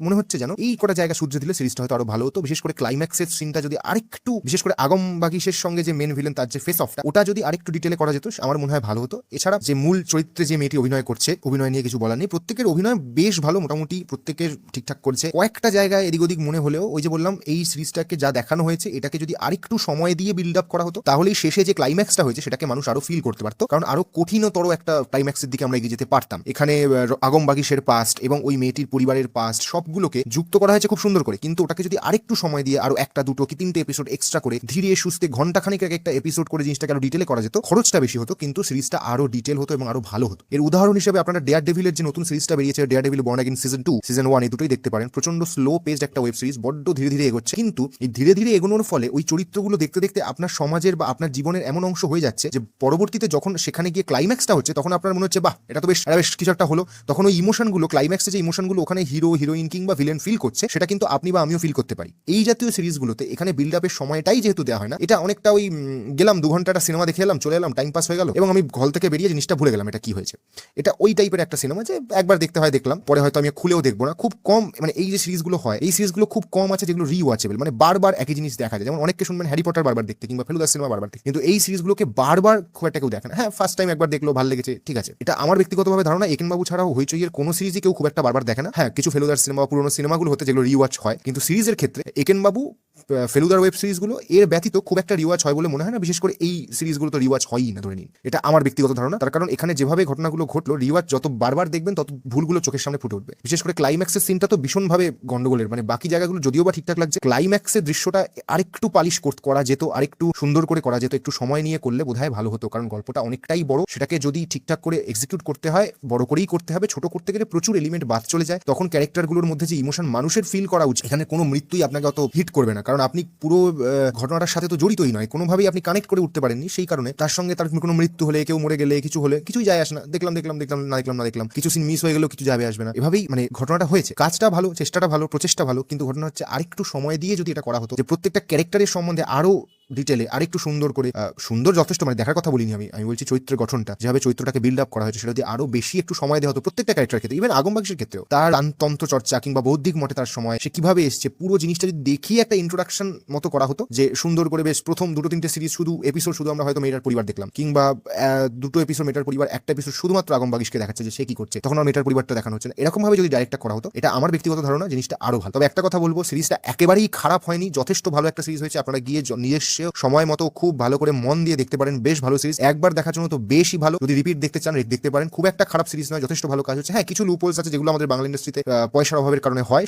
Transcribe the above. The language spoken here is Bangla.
মনে হচ্ছে যেন এই কটা জায়গা সূর্য দিলে সিরিজটা হয়তো আরো ভালো হতো। বিশেষ করে ক্লাইম্যাক্সের সিনটা যদি আরেকটু, বিশেষ করে আগম বাগিশের সঙ্গে যে মেন ভিলেন তার যে ফেস অফটা, ওটা যদি আরেকটু ডিটেলে করা যেত আমার মনে হয় ভালো হতো। এছাড়া যে মূল চরিত্রে যে মেয়েটি অভিনয় করছে, অভিনয় নিয়ে কিছু বলার নেই, প্রত্যেকের অভিনয় বেশ ভালো, মোটামুটি প্রত্যেকের ঠিকঠাক করছে। কয়েকটা জায়গায় এদিক ওদিক মনে হলেও ওই যে বললাম এই সিরিজটাকে যা দেখানো হয়েছে এটাকে যদি আরেকটু সময় দিয়ে বিল্ড আপ করা হতো তাহলেই শেষে যে ক্লাইম্যাক্সটা হয়েছে সেটাকে মানুষ আরো ফিল করতে পারতো, কারণ আরো কঠিনতর একটা ক্লাইম্যাক্সের দিকে আমরা এগিয়ে যেতে পারতাম। এখানে আগম বাগিশের পাস্ট এবং ওই মেয়েটির পরিবারের পাস্ট সবগুলোকে যুক্ত করা হয়েছে খুব সুন্দর করে, কিন্তু ওটাকে যদি আরেকটু সময় দিয়ে আরো একটা দুটো কি তিনটে এপিসোড এক্সট্রা করে ধীরে সুস্থে ঘন্টাখানিক একটা এপিসোড করে জিনিসটাকে আরো ডিটেলে করা যেত, খরচটা বেশি হতো কিন্তু সিরিজটা আরো ডিটেল হতো এবং আরো ভালো হতো। এর উদাহরণ হিসেবে আপনারা ডেয়ার ডেভিলের যে নতুন সিরিজটা বেরিয়েছে, Daredevil born again season 2 season 1 এই দুটোই দেখতে পারেন। প্রচন্ড স্লো পেজড একটা ওয়েব সিরিজ, বড্ড ধীরে ধীরে এগোচ্ছে, কিন্তু এই ধীরে ধীরে এগোনোর ফলে ওই চরিত্রগুলো দেখতে দেখতে আপনার সমাজের বা আপনার জীবনের এমন অংশ হয়ে যাচ্ছে যে পরবর্তীতে যখন সেখানে গিয়ে ক্লাইম্যাক্সটা হচ্ছে তখন আপনার মনে হচ্ছে বাহ এটা তো বেশ কিছু একটা হলো। তখন ওই ইমোশনগুলো, ক্লাইম্যাক্সে যে ইমোশনগুলো ওখানে হিরো হিরোইন কিংবা ভিলেন ফিল করছে সেটা কিন্তু আপনি বা আমিও ফিল করতে পারি। এই জাতীয় সিরিজগুলোতে এখানে বিল্ড আপের সময়টাই যেহেতু দেওয়া হয় না, এটা অনেকটা ওই গেলাম 2 ঘন্টাটা সিনেমা দেখে এলাম, চলে এলাম, টাইম পাস হয়ে গেল এবং আমি হল থেকে বেরিয়ে জিনিসটা ভুলে গেলাম এটা কি হয়েছে। এটা ওই টাইপের একটা সিনেমা যে একবার দেখতে হয় দেখলাম, পরে হয়তো আমি খুলেও দেখবো না। খুব কম, মানে এই যে সিরিজগুলো হয় এই সিরিজগুলো খুব কম আছে যেগুলো রিওয়াচেবল, মানে বারবার একই জিনিস দেখা যায়। যেমন অনেককে শুনবেন হ্যারি পটার বারবার দেখতে কিংবা ফেলুদার সিনেমা বারবার দেখতে, কিন্তু এই সিরিজগুলোকে বারবার খুব একটা কেউ দেখে না। হ্যাঁ, ফার্স্ট টাইম একবার দেখলো, ভালো লেগেছে, ঠিক আছে। এটা আমার ব্যক্তিগতভাবে ধারণা। একেনবাবু ছাড়াও হইচইয়ের কোনো সিরিজই কেউ খুব একটা বারবার দেখে না। হ্যাঁ, কিছু ফেলুদার সিনেমা, পুরোনো সিনেমাগুলো হতে যেগুলো রিওয়াচ হয়, কিন্তু সিরিজের ক্ষেত্রে একেনবাবু ফেলুদার ওয়েব সিরিজগুলো এর ব্যতীত খুব একটা রিওয়াচ হয় বলে মনে হয় না। বিশেষ করে এই সিরিজগুলো তো রিওয়াচ হয়ই না ধরে নিন, এটা আমার ব্যক্তিগত ধারণা। তার কারণ এখানে যেভাবে ঘটনাগুলো ঘটলো, রিওয়াচ যত বারবার দেখবেন তত ভুলগুলো চোখের সামনে ফুটে উঠবে। বিশেষ করে ক্লাইম্যাক্সের সিনটা তো ভীষণভাবে গন্ডগোলের, মানে বাকি জায়গাগুলো যদিও বা ঠিকঠাক লাগছে, ক্লাইম্যাক্সের দৃশ্যটা আরেকটু পালিশ করা যেত, আরেকটু সুন্দর করে করা যেত, একটু সময় নিয়ে করলে বোধহয় ভালো হতো। কারণ গল্পটা অনেকটাই বড়, সেটাকে যদি ঠিকঠাক করে এক্সিকিউট করতে হয় বড় করেই করতে হবে। ছোট করতে গেলে প্রচুর এলিমেন্ট বাদ চলে যায়, তখন ক্যারেক্টারগুলোর মধ্যে যে ইমোশন মানুষের ফিল করা উচিত, এখানে কোনো মৃত্যুই আপনাকে অত হিট করবে না, কারণ আপনি পুরো ঘটনাটার সাথে তো জড়িতই নয়, কোনোভাবেই আপনি কানেক্ট করে উঠতে পারেননি। সেই কারণে তার সঙ্গে তার কোনো মৃত্যু হলে, কেউ মরে গেলে, কিছু হলে কিছুই যায় আসে না। দেখলাম না দেখলাম, কিছু সিন মিস হয়ে গেলেও কিছু যাবে আসবে না। এভাবেই মানে ঘটনাটা হয়েছে। কাজটা ভালো, চেষ্টাটা ভালো, প্রচেষ্টা ভালো, কিন্তু ঘটনা হচ্ছে আরেকটু সময় দিয়ে যদি এটা করা হতো, যে প্রত্যেকটা ক্যারেক্টারের সম্বন্ধে আরো ডিটেলে আরেকটু সুন্দর করে, সুন্দর যথেষ্ট, মানে দেখার কথা বলিনি আমি বলছি চরিত্রের গঠনটা, যেভাবে চরিত্রটাকে বিল্ড আপ করা হয়েছে সেটা যদি আরো বেশি একটু সময় দেওয়া হতো প্রত্যেকটা ক্যারেক্টারের ক্ষেত্রে, ইভেন আগম বাগিশের ক্ষেত্রেও, তার তন্ত্র চর্চা কিংবা বৌদ্ধিক মঠে তার সময় সে কিভাবে এসছে, পুরো জিনিসটা যদি দেখিয়ে একটা ইন্ট্রোডাকশন মতো করা হতো, যে সুন্দর করে বেশ প্রথম 2-3টে সিরিজ শুধু এপিসোড শুধু আমরা হয়তো মেয়েটার পরিবার দেখলাম, কিংবা 2টো এপিসোড মেয়েটার পরিবার, একটা এপিসোড শুধুমাত্র আগম বাগিশকে দেখাচ্ছে যে সে কি করছে, তখন আর মেয়েটার পরিবারটা দেখানো হচ্ছে না। এরকম ভাবে যদি ডাইরেক্টটা করা হতো, এটা আমার ব্যক্তিগত ধারণা, জিনিসটা আরো ভালো। তবে একটা কথা বলবো, সিরিজটা একেবারেই খারাপ হয়নি, যথেষ্ট ভালো একটা সিরিজ হয়েছে। আপনারা গিয়ে নিজস্ব সময় মতো খুব ভালো করে মন দিয়ে দেখতে পারেন, বেশ ভালো সিরিজ, একবার দেখার জন্য তো বেশই ভালো। যদি রিপিট দেখতে চান দেখতে পারেন, খুব একটা খারাপ সিরিজ নয়, যথেষ্ট ভালো কাজ হচ্ছে। হ্যাঁ, কিছু লুপহোলস আছে যেগুলো আমাদের বাংলা ইন্ডাস্ট্রিতে পয়সার অভাবের কারণে হয়।